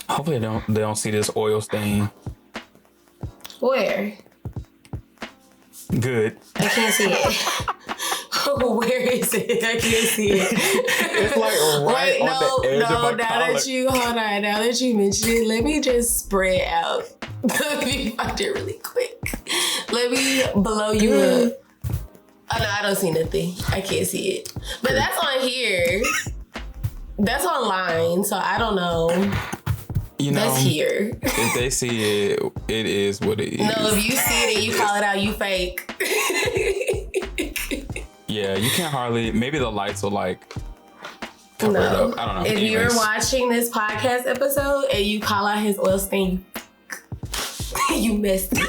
Hopefully they don't see this oil stain. Where? Good. I can't see it. Where is it? I can't see it. It's like right on the edge of my collar. Now that you mentioned it, let me just spread out. Let me find it really quick. Let me blow you up. Oh no, I don't see nothing. I can't see it. But that's on here. That's online, so I don't know. You know, that's here. If they see it, it is what it is. No, if you see it and you call it out, you fake. Yeah, you can't hardly. Maybe the lights will like cover it up. I don't know. If you're watching this podcast episode and you call out his oil stain, you missed it.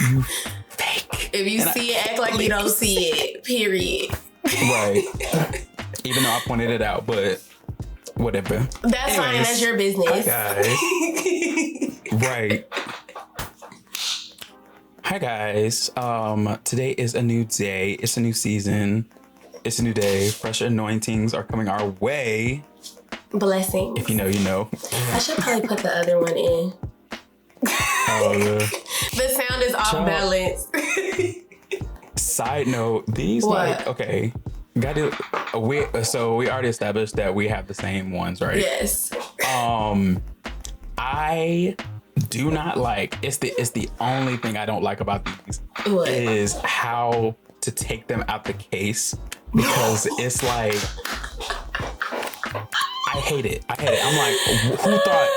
You fake. If you see it, act like you don't see it. Period. Right. Even though I pointed it out, but whatever. That's fine. That's your business. Hi guys. Right. Hi guys. Today is a new day. It's a new season. It's a new day. Fresh anointings are coming our way. Blessings. If you know, you know. I should probably put the other one in. The sound is off balance. Side note, these okay. So we already established that we have the same ones, right? Yes. I do not like. It's the only thing I don't like about these is how to take them out the case, because it's like I hate it. I'm like, who thought?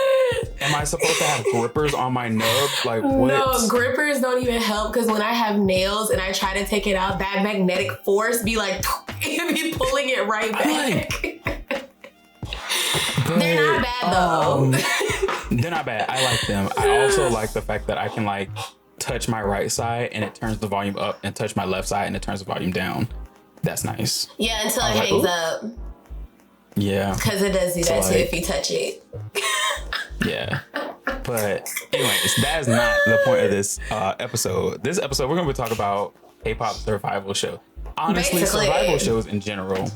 Am I supposed to have grippers on my nub? Like what? No, grippers don't even help, because when I have nails and I try to take it out, that magnetic force be like, it be pulling it right back. They're not bad though. They're not bad. I like them. I also like the fact that I can like touch my right side and it turns the volume up, and touch my left side and it turns the volume down. That's nice. Yeah, until it hangs up. Yeah. Because it does do that too if you touch it. Yeah. But anyways, that is not the point of this episode. This episode, we're going to be talking about K-pop survival show. Honestly, basically, survival shows in general.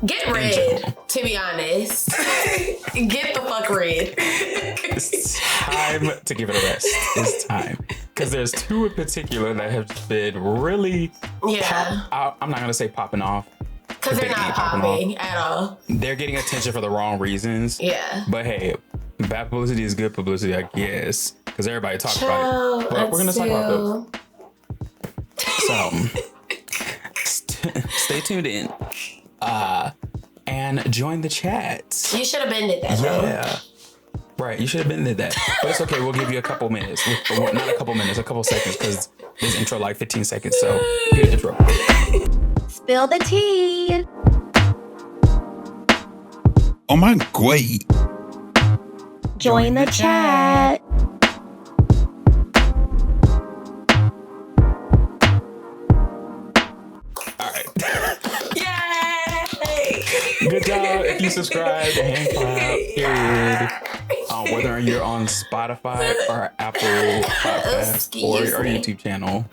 Get red, to be honest. Get the fuck red. It's time to give it a rest. It's time. Because there's two in particular that have been really I'm not going to say popping off. Because they're not popping at all. They're getting attention for the wrong reasons. Yeah. But hey, bad publicity is good publicity, I guess. Because everybody talks about it. But we're going to talk about those. So, stay tuned in. And join the chat. You should have been did that, yeah. Right, you should have been did that. But it's okay, we'll give you a couple minutes. Not a couple minutes, a couple seconds, because this intro like 15 seconds, so here's the intro. Spill the tea. Oh my great. Join the chat. Good job. If you subscribe, hand clap, period. Whether you're on Spotify or Apple Podcasts or our YouTube channel,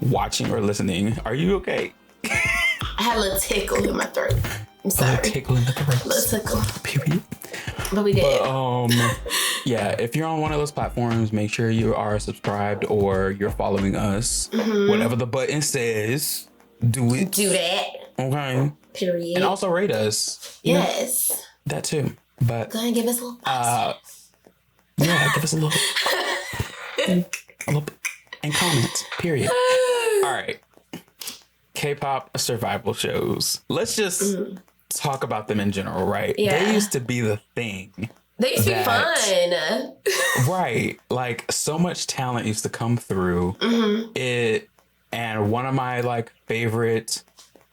watching or listening, are you okay? I had a little tickle in my throat. I'm sorry. A little tickle in the throat. A little tickle. Period. But we did. Yeah, if you're on one of those platforms, make sure you are subscribed or you're following us. Whatever the button says, do it. Do that. Okay. Period. And also rate us. Yes. You know, that too. But go ahead and give us a little yeah, give us a little and comments. Period. All right. K-pop survival shows. Let's just talk about them in general, right? Yeah. They used to be the thing. They used to be fun. Right. Like so much talent used to come through it. And one of my like favorite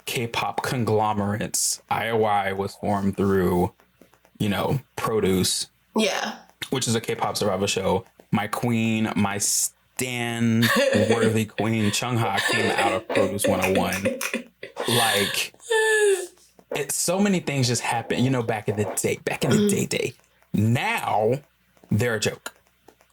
K-pop conglomerates, IOI, was formed through, Produce. Yeah. Which is a K-pop survival show. My queen, my stan-worthy queen, Chungha, came out of Produce 101. Like, so many things just happened, back in the day. Now, they're a joke.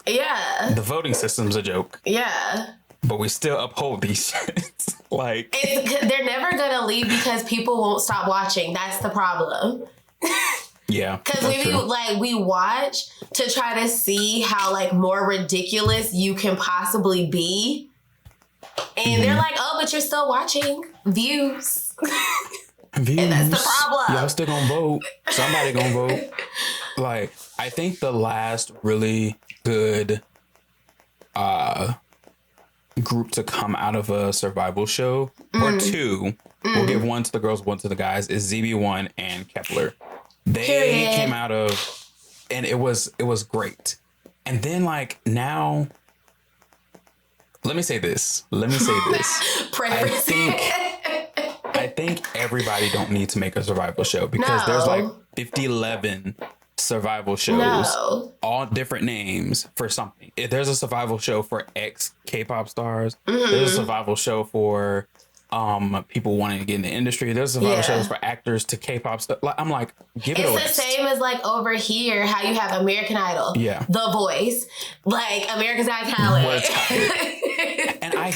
Yeah. The voting system's a joke. Yeah. But we still uphold these shits. Like, they're never gonna leave because people won't stop watching. That's the problem. Yeah. Because that's true. we watch to try to see how like more ridiculous you can possibly be. And they're like, oh, but you're still watching views. Views. And that's the problem. Y'all still gonna vote. Somebody gonna vote. Like, I think the last really good group to come out of a survival show, or two, we'll give one to the girls, one to the guys, is ZB1 and Kepler. They came out of, and it was great. And then like now, let me say this. I think everybody don't need to make a survival show, because there's like 11 survival shows, all different names for something. If there's a survival show for ex K-pop stars, there's a survival show for people wanting to get in the industry, there's survival shows for actors to K-pop stuff. Like, I'm like, give it a rest. It's the same as like over here, how you have American Idol, The Voice, like America's Got Talent. And I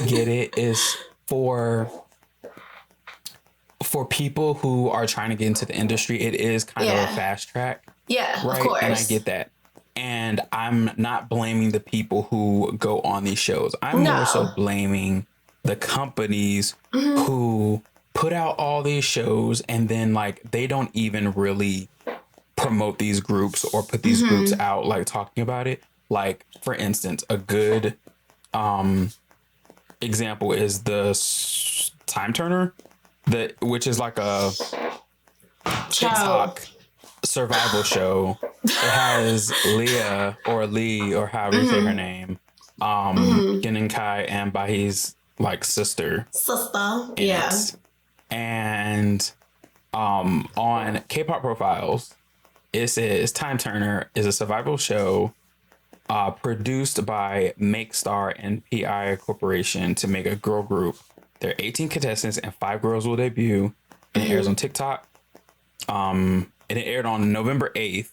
get it. It's for people who are trying to get into the industry. It is kind of a fast track. Yeah, right? Of course. And I get that. And I'm not blaming the people who go on these shows. I'm more so blaming the companies who put out all these shows, and then like they don't even really promote these groups or put these groups out, like talking about it. Like, for instance, a good example is the Timeturner, which is like a TikTok survival show. It has Leah or Lee, or however you say her name, Gin Kai and Bahi's like sister. Yeah. And on K-pop profiles, it says Timeturner is a survival show produced by Make Star and PI Corporation to make a girl group. There are 18 contestants and 5 girls will debut, and it airs on TikTok. And it aired on November 8th,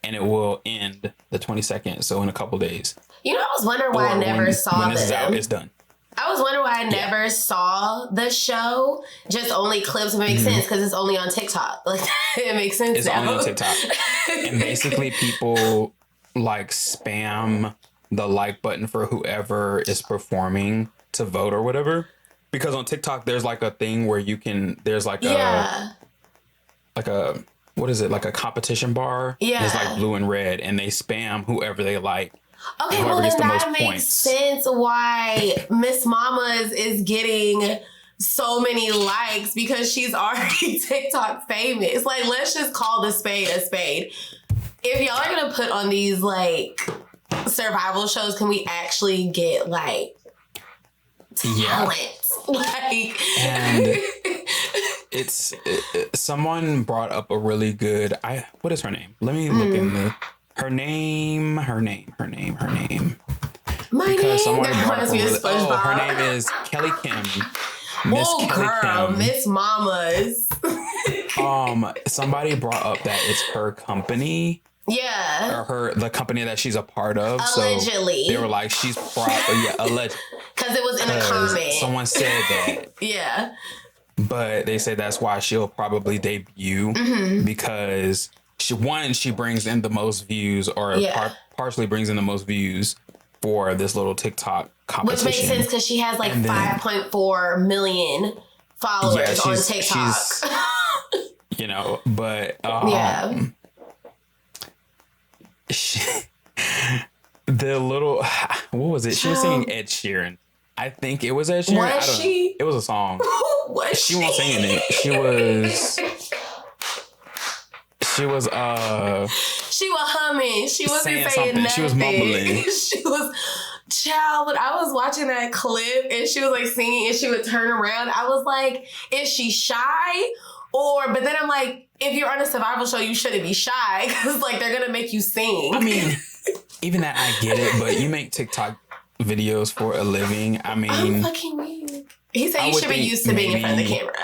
and it will end the 22nd, so in a couple days. You know, I was wondering why I never saw when this is out, it's done. I was wondering why I never saw the show. Just only clips make sense, because it's only on TikTok. Like, it makes sense. It's only on TikTok. And basically people like spam the like button for whoever is performing to vote or whatever. Because on TikTok, there's like a thing where you can, there's like a, what is it? Like a competition bar. Yeah. It's like blue and red, and they spam whoever they like. Okay, well then that makes sense why Miss Mamas is getting so many likes, because she's already TikTok famous. Like, let's just call the spade a spade. If y'all are gonna put on these like survival shows, can we actually get like talent? Like, and it's someone brought up a really good. What is her name? Let me look in the. Her name. My name reminds me of SpongeBob. Her name is Kelly Kim. Miss Mamas. Somebody brought up that it's her company. Yeah. Or the company that she's a part of. Allegedly. So they were like, she's alleged. Because it was in a comment. Someone said that. Yeah. But they say that's why she'll probably debut, because she brings in the most views, or partially brings in the most views for this little TikTok competition. Which makes sense, because she has like 5.4 million followers on TikTok. You know, but the little, what was it? She was singing Ed Sheeran. I think it was Ed Sheeran. Was she? It was a song. She wasn't singing it. She was humming. She wasn't saying nothing. She was mumbling. She was, child, when I was watching that clip and she was like singing and she would turn around, I was like, is she shy? But then I'm like, if you're on a survival show, you shouldn't be shy, because like they're gonna make you sing. I mean, even that, I get it, but you make TikTok videos for a living. I mean, I'm fucking weird. He said you should be used to being in front of the camera.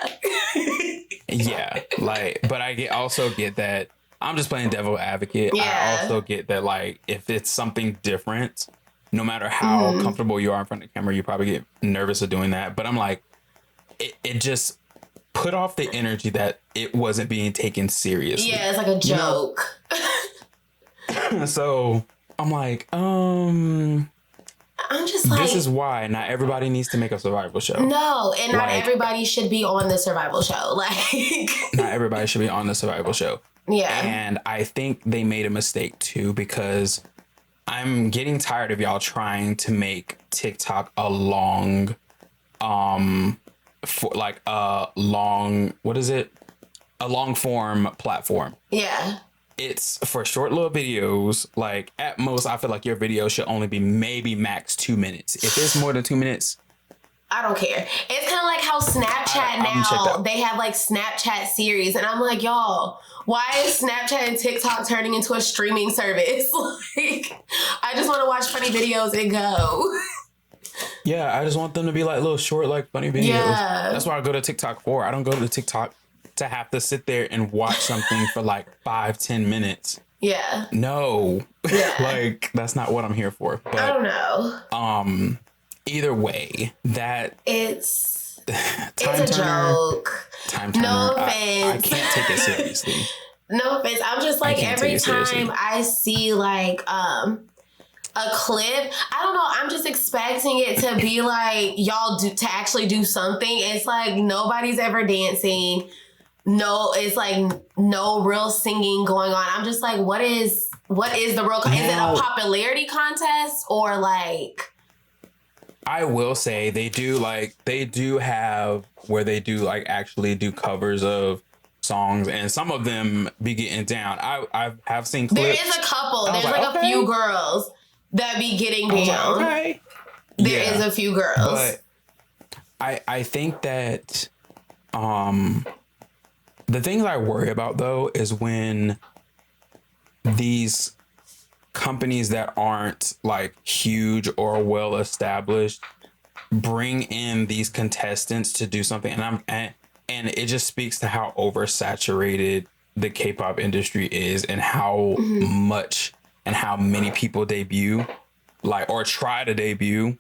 Yeah, like, but I also get that. I'm just playing devil advocate. Yeah. I also get that, like, if it's something different, no matter how comfortable you are in front of the camera, you probably get nervous of doing that. But I'm like, it just, put off the energy that it wasn't being taken seriously. Yeah, it's like a joke. So I'm like, I'm just like, this is why not everybody needs to make a survival show. No, and not Like, everybody should be on the survival show. Like, not everybody should be on the survival show. Yeah. And I think they made a mistake too, because I'm getting tired of y'all trying to make TikTok a long, a long form platform. Yeah. It's for short little videos. Like, at most, I feel like your video should only be maybe max 2 minutes. If it's more than 2 minutes, I don't care. It's kind of like how Snapchat now, they have like Snapchat series. And I'm like, y'all, why is Snapchat and TikTok turning into a streaming service? Like, I just want to watch funny videos and go. yeah, I just want them to be like little short, like funny videos. Yeah. That's what I go to TikTok for. I don't go to TikTok to have to sit there and watch something for like 5-10 minutes. Yeah. No. Yeah. Like, that's not what I'm here for. But I don't know. Either way, that it's a joke. Taimterno, No offense. I can't take it seriously. No offense. I'm just like, every time I see like a clip, I don't know, I'm just expecting it to be like, y'all to actually do something. It's like nobody's ever dancing. No, it's like no real singing going on. I'm just like, what is the real? Is it a popularity contest or like? I will say they do have where they do like actually do covers of songs, and some of them be getting down. I have seen clips. There is a couple. There's like a few girls that be getting down. Okay. There is a few girls. But I think that the things I worry about though is when these companies that aren't like huge or well established bring in these contestants to do something, and it just speaks to how oversaturated the K-pop industry is, and how much and how many people debut like or try to debut,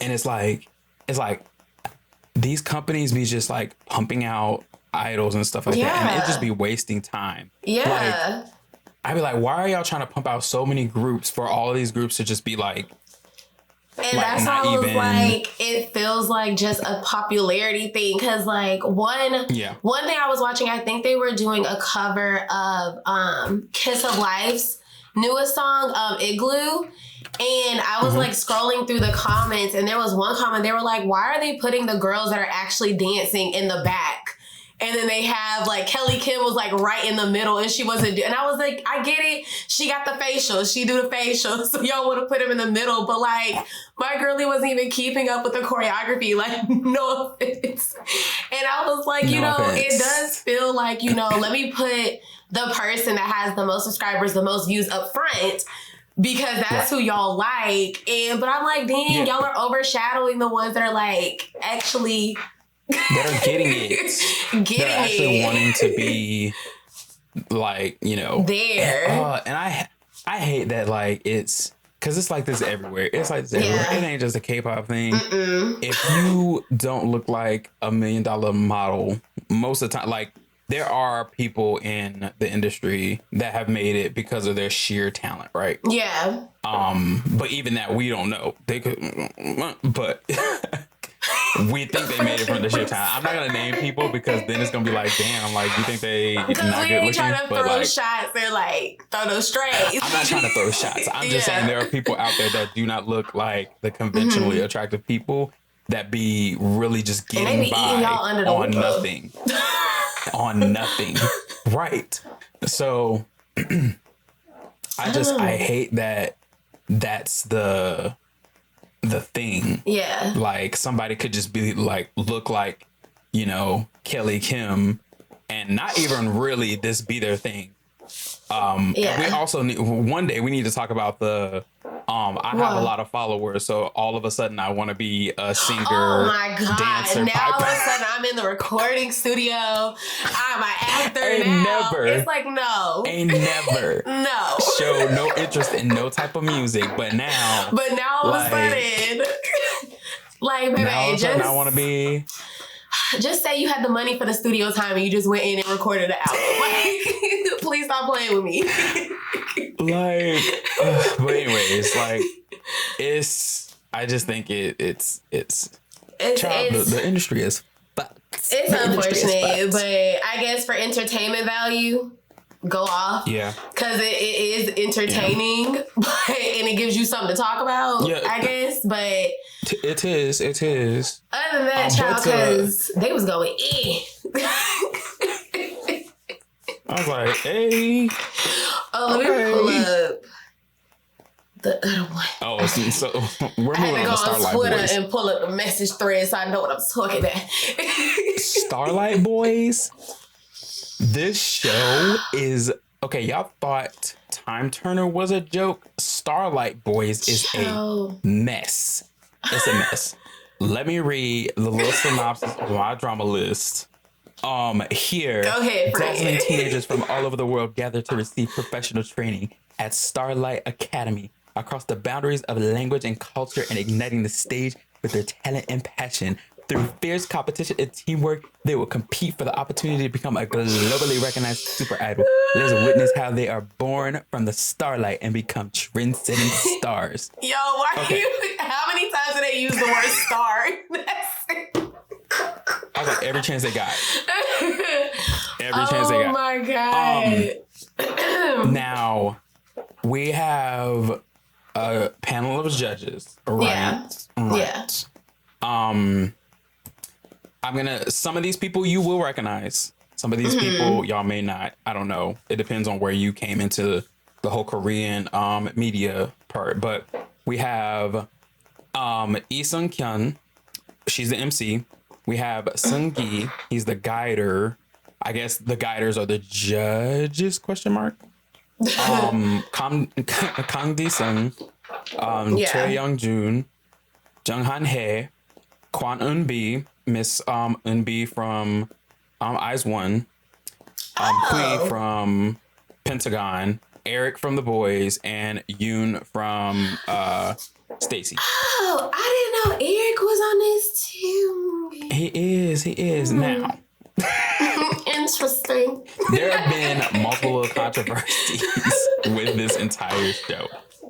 and it's like these companies be just like pumping out idols and stuff like that, and it just be wasting time. Yeah. Like, I'd be like, why are y'all trying to pump out so many groups for all of these groups to just be like, and that's how it was like, it feels like just a popularity thing. Cause like one thing I was watching, I think they were doing a cover of Kiss of Life's newest song, Igloo. And I was like scrolling through the comments, and there was one comment, they were like, why are they putting the girls that are actually dancing in the back? And then they have like Kelly Kim was like right in the middle, and she wasn't and I was like, I get it. She got the facial. She do the facial. So y'all would have put him in the middle. But like, my girlie wasn't even keeping up with the choreography. Like, no offense. And I was like, it does feel like, let me put the person that has the most subscribers, the most views up front, because that's who y'all like. But I'm like, dang, y'all are overshadowing the ones that are like actually that are getting it. They're actually wanting to be like, there. And I hate that, like, it's because it's like this everywhere. It's like this everywhere. It ain't just a K-pop thing. If you don't look like $1 million model most of the time, like, there are people in the industry that have made it because of their sheer talent, right? Yeah. But even that, we don't know. They could, but we think they made it from the sheer talent. I'm not gonna name people because then it's gonna be like, damn, like you think they not good looking? Because we ain't trying to throw shots. They're like throw those strays. I'm not trying to throw shots. I'm just saying there are people out there that do not look like the conventionally attractive people that be really just getting by on nothing. On nothing. Right. So I hate that that's the thing. Yeah. Like somebody could just be like, look like, Kelly Kim and not even really this be their thing. And we also need, one day we need to talk about the I have a lot of followers, so all of a sudden I want to be a singer. Oh my god! Dancer, now all of a sudden I'm in the recording studio. I'm an actor now. It's like ain't never show no interest in no type of music, but now all of a sudden, like baby, now all of a sudden I want to be. Just say you had the money for the studio time and you just went in and recorded an album. Like, please stop playing with me. Like, but anyways, like, I just think it's the industry is fucked. It's unfortunate, but I guess for entertainment value, go off. Yeah. Because it is entertaining, and it gives you something to talk about, I guess. But it is. Other than that, child, because they was going in. I was like, hey. Oh, let me pull up the other one. Oh, so we're moving on to Starlight Twitter Boys. and pull up the message thread so I know what I'm talking about. Starlight Boys. This show is okay. Y'all thought Timeturner was a joke. Starlight Boys is a mess. It's a mess. Let me read the little synopsis of my drama list. Here, Go ahead, dazzling teenagers from all over the world gather to receive professional training at Starlight Academy across the boundaries of language and culture and igniting the stage with their talent and passion. Through fierce competition and teamwork, they will compete for the opportunity to become a globally recognized super idol. Let's witness how they are born from the starlight and become trend-setting stars. Yo, why are you? How many times did they use the word star? I was like, every chance they got. Every chance they got. Oh my God. Now, we have a panel of judges, right? Yeah. Some of these people you will recognize. Some of these people y'all may not. I don't know. It depends on where you came into the whole Korean media part. But we have Lee Sung-kyun. She's the MC. We have Seung-gi. He's the guider. I guess the guiders are the judges, question mark. Kang Di-sung. Choi Young-jun. Jung Han-hae. Kwon Eun-bi. Miss Eun-bi from Eyes One. Hui from Pentagon. Eric from The Boys. And Yoon from Stacy. Oh, I didn't know Eric was on this too. He is now. Interesting. There have been multiple controversies with this entire show.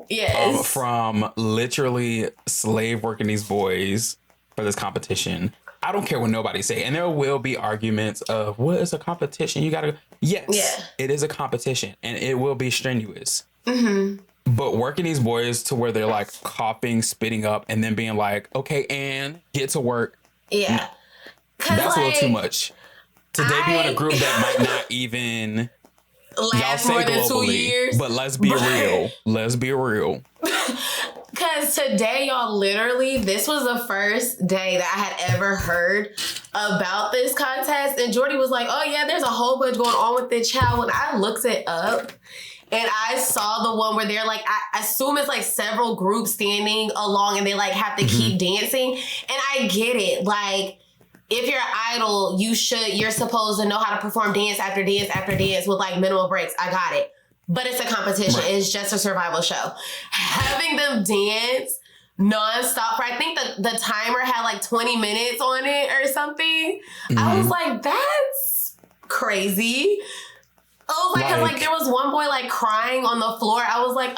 Yes. From literally slave working these boys for this competition. I don't care what nobody say. And there will be arguments of, what is a competition? You gotta, yes, it is a competition and it will be strenuous. But working these boys to where they're like coughing, spitting up, and then being like, okay, and get to work. Yeah. No. That's like, a little too much. To debut in a group that might not even last more than 2 years. But let's be real. Let's be real. Because today, y'all, literally, this was the first day that I had ever heard about this contest. And JORDIE was like, oh, yeah, there's a whole bunch going on with this child. When I looked it up, and I saw the one where they're like, I assume it's like several groups standing along and they like have to keep dancing. And I get it. Like, if you're an idol, you're supposed to know how to perform dance after dance after dance with like minimal breaks. I got it. But it's a competition. Right. It's just a survival show. Having them dance nonstop for, I think the timer had like 20 minutes on it or something. I was like, that's crazy. I was like, 'cause like there was one boy like crying on the floor. I was like,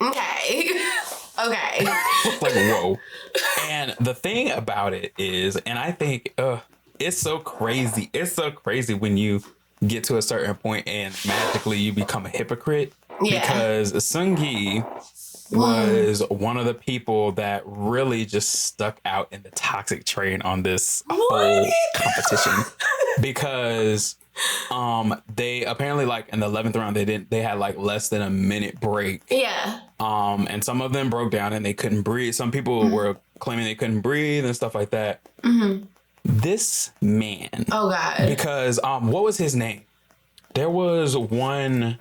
okay. Okay. Like, whoa. And the thing about it is, and I think it's so crazy. It's so crazy when you get to a certain point and magically you become a hypocrite. Yeah. Because Seung-gi was one of the people that really just stuck out in the toxic train on this whole competition. Because they apparently, like in the 11th round, they had like less than a minute break. Yeah. And some of them broke down and they couldn't breathe. Some people were claiming they couldn't breathe and stuff like that. This man. Oh God. Because what was his name? There was one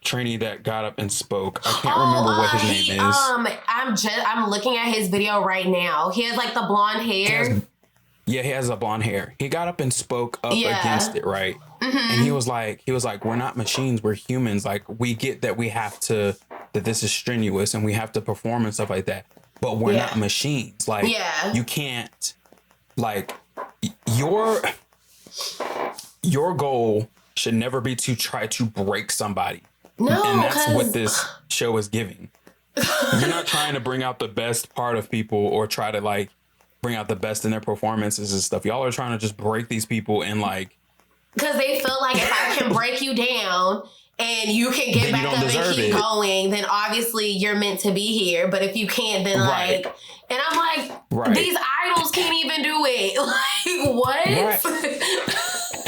trainee that got up and spoke. I can't remember what his name is. I'm looking at his video right now. He has like the blonde hair. He has a blonde hair. He got up and spoke up against it, right? And he was like, we're not machines, we're humans. Like, we get that that this is strenuous and we have to perform and stuff like that. But we're not machines. Like, you can't like your goal should never be to try to break somebody. No, and that's what this show is giving. You're not trying to bring out the best part of people or try to like bring out the best in their performances and stuff. Y'all are trying to just break these people and like, because they feel like if I can break you down and you can get back up and keep going, then obviously you're meant to be here. But if you can't, then like, and I'm like, these idols can't even do it. Like, what? Right.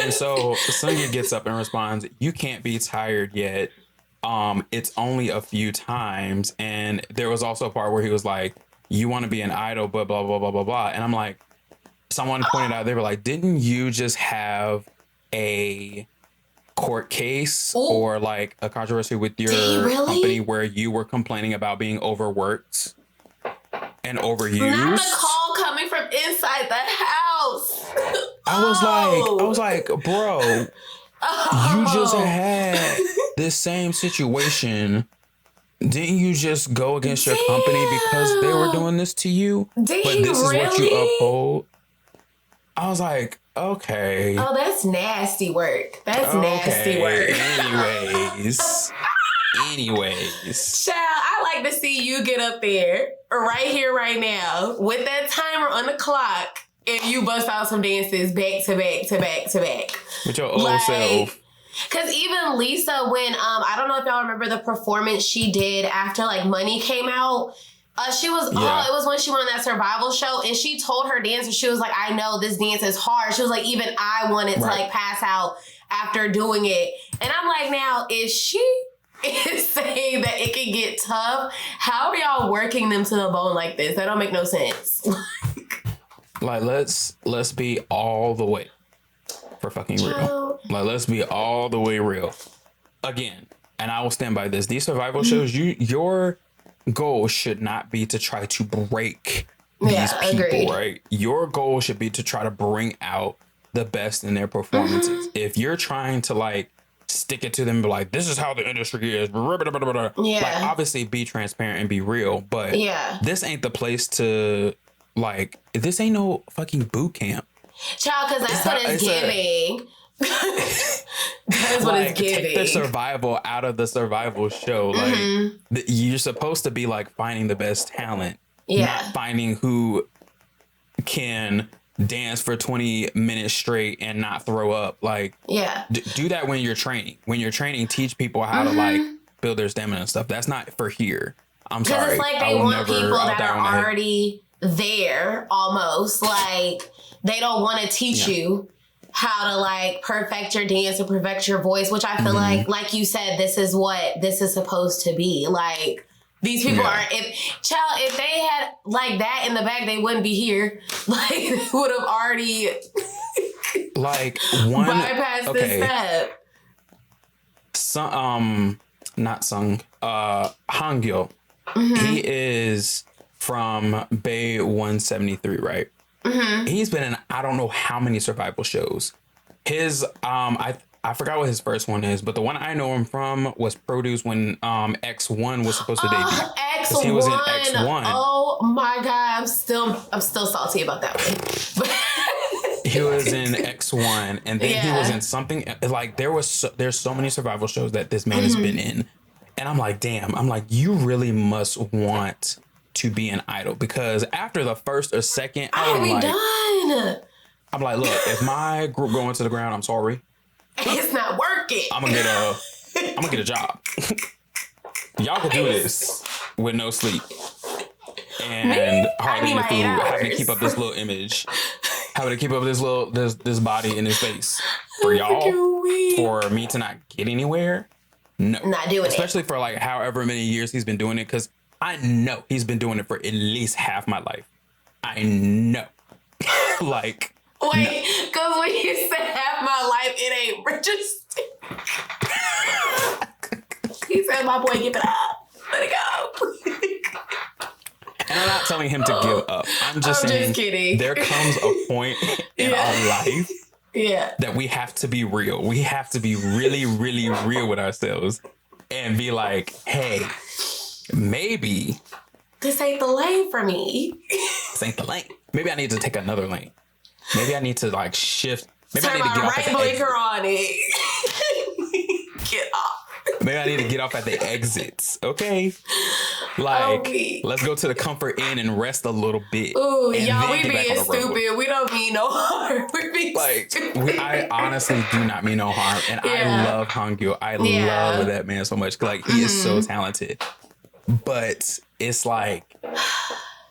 And so Sungya gets up and responds, "You can't be tired yet. It's only a few times." And there was also a part where he was like, "You want to be an idol, but blah, blah, blah, blah, blah." And I'm like, someone pointed out, they were like, "Didn't you just have a court case or like a controversy with your company where you were complaining about being overworked and overused?" Not the call coming from inside the house. I was like, bro, you just had this same situation. Didn't you just go against your company because they were doing this to you? But this is what you uphold. I was like, okay. Oh, that's nasty work. That's nasty work. Anyways. Child, I like to see you get up there right here, right now, with that timer on the clock, and you bust out some dances back to back to back to back. With your old self. Because even Lisa, when, I don't know if y'all remember the performance she did after, like, Money came out. She was, it was when she went on that survival show, and she told her dancers, she was like, "I know this dance is hard." She was like, even I wanted to, like, pass out after doing it. And I'm like, now, if she is saying that it can get tough, how are y'all working them to the bone like this? That don't make no sense. Like, let's be all the way for fucking real. Like, let's be all the way real. Again, and I will stand by this. These survival shows, your goal should not be to try to break these people, right? Your goal should be to try to bring out the best in their performances. If you're trying to like stick it to them, be like, this is how the industry is, like obviously be transparent and be real, but this ain't the place to like, this ain't no fucking boot camp. Child, because that's what it's giving. That's what it's giving. Take the survival out of the survival show. Like, you're supposed to be like finding the best talent, not finding who can dance for 20 minutes straight and not throw up. Like, do that when you're training. When you're training, teach people how to like build their stamina and stuff. That's not for here. I'm sorry. Because it's like they want people that are already there almost. Like, they don't want to teach you how to like perfect your dance or perfect your voice, which I feel like you said, this is what this is supposed to be. Like, these people are, if they had like that in the bag, they wouldn't be here. Like, they would have already like bypassed this step. Not Sung, Hangyo. He is from Bay 173, right? He's been in I don't know how many survival shows. His I forgot what his first one is, but the one I know him from was produced when X1 was supposed to debut. X1. He was in X1. Oh my god, I'm still salty about that one. He was in X1, and then he was in something like there's so many survival shows that this man has been in, and I'm like, damn. I'm like, you really must want to be an idol, because after the first or second, I'm like, look, if my group going to the ground, I'm sorry, it's not working. I'm gonna get a job. Y'all can do this with no sleep and hardly any food, having to keep up this little image, having to keep up this body in this face for y'all, for me to not get anywhere. No, not doing especially for like however many years he's been doing it, because I know he's been doing it for at least half my life. I know. Like, wait, because when you said half my life, it ain't registered. He said, my boy, give it up. Let it go. And I'm not telling him to give up. I'm just saying, kidding. There comes a point in our life that we have to be real. We have to be really, really real with ourselves and be like, hey, maybe this ain't the lane for me. This ain't the lane. Maybe I need to take another lane. maybe I need to like shift. Maybe I Turn need to get my off right at the exit. blinker on it. Get off. Maybe I need to get off at the exits. Okay. Like, Okay. let's go to the comfort inn and rest a little bit. Ooh, and y'all, then we get back being on the road. stupid. We don't mean no harm. We're being Like, stupid. I honestly do not mean no harm. And I love Hangul. I love that man so much. Like, he is so talented. But it's like,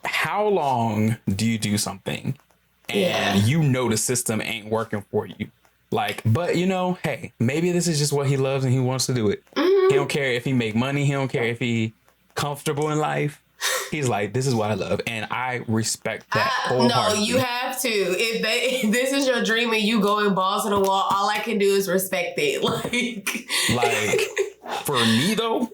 how long do you do something and you know the system ain't working for you? Like, but you know, hey, maybe this is just what he loves and he wants to do it. He don't care if he make money. He don't care if he comfortable in life. He's like, this is what I love. And I respect that wholeheartedly. No, you have to. If this is your dream and you going balls to the wall, all I can do is respect it. Like for me though,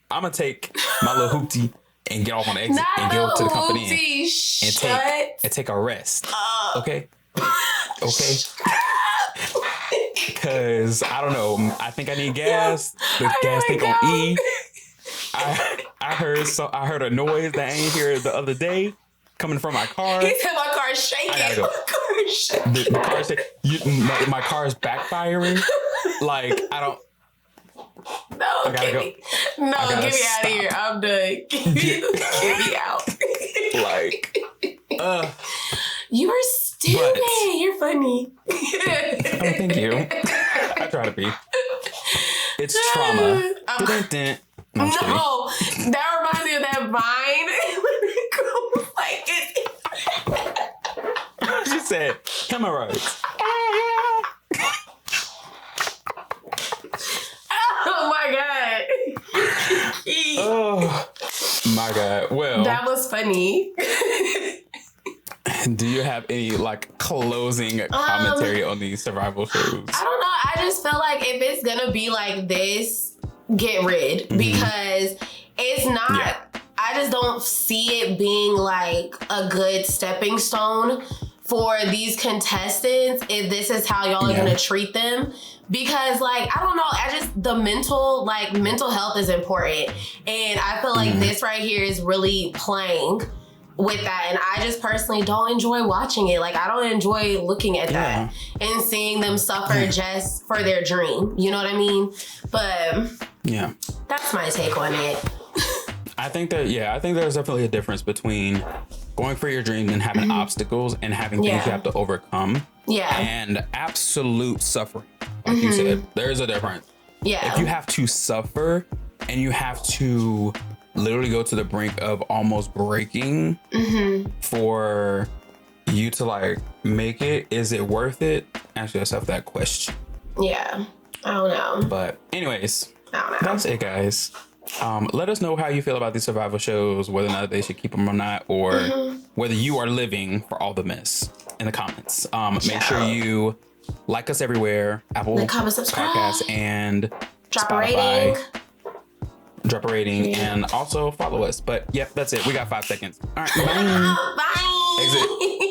I'm gonna take my little hoopty and get off on the exit and go to the company and take a rest. Okay? Okay? Because I don't know. I think I need gas. The gas tank on E. I heard a noise that I ain't hear the other day coming from my car. He said my car's shaking. I gotta go. My car is shaking. The car shaking. My car is backfiring. Like I don't. No, get me out of stop. here. I'm done. Get me out. Like, you are stupid. But- You're funny. oh, thank you. I try to be. It's trauma. Dun-dun-dun. No, I'm just kidding. No, that reminds me of that Vine. Like She said, hemorrhoids. oh my god. Oh my god. Well, That was funny. do you have any like closing commentary on these survival shows? I don't know. I just feel like if it's gonna be like this, get rid because it's not. Yeah. I just don't see it being like a good stepping stone for these contestants if this is how y'all are gonna treat them. Because like, I don't know, the mental health is important. And I feel like this right here is really playing with that. And I just personally don't enjoy watching it. Like, I don't enjoy looking at that and seeing them suffer just for their dream. You know what I mean? But Yeah. that's my take on it. I think there's definitely a difference between going for your dreams and having obstacles and having things you have to overcome. Yeah. And absolute suffering. Like you said, there's a difference. Yeah. If you have to suffer and you have to literally go to the brink of almost breaking for you to like make it, is it worth it? Ask yourself that question. Yeah. I don't know. But anyways, I don't know. that's it, guys. Let us know how you feel about these survival shows, whether or not they should keep them or not, or whether you are living for all the mess in the comments. Make sure you like us everywhere, Apple comment, subscribe. Podcasts, and Drop a Spotify. rating. Drop a rating and also follow us. But yep, that's it. We got 5 seconds. All right, bye. Bye. Exit.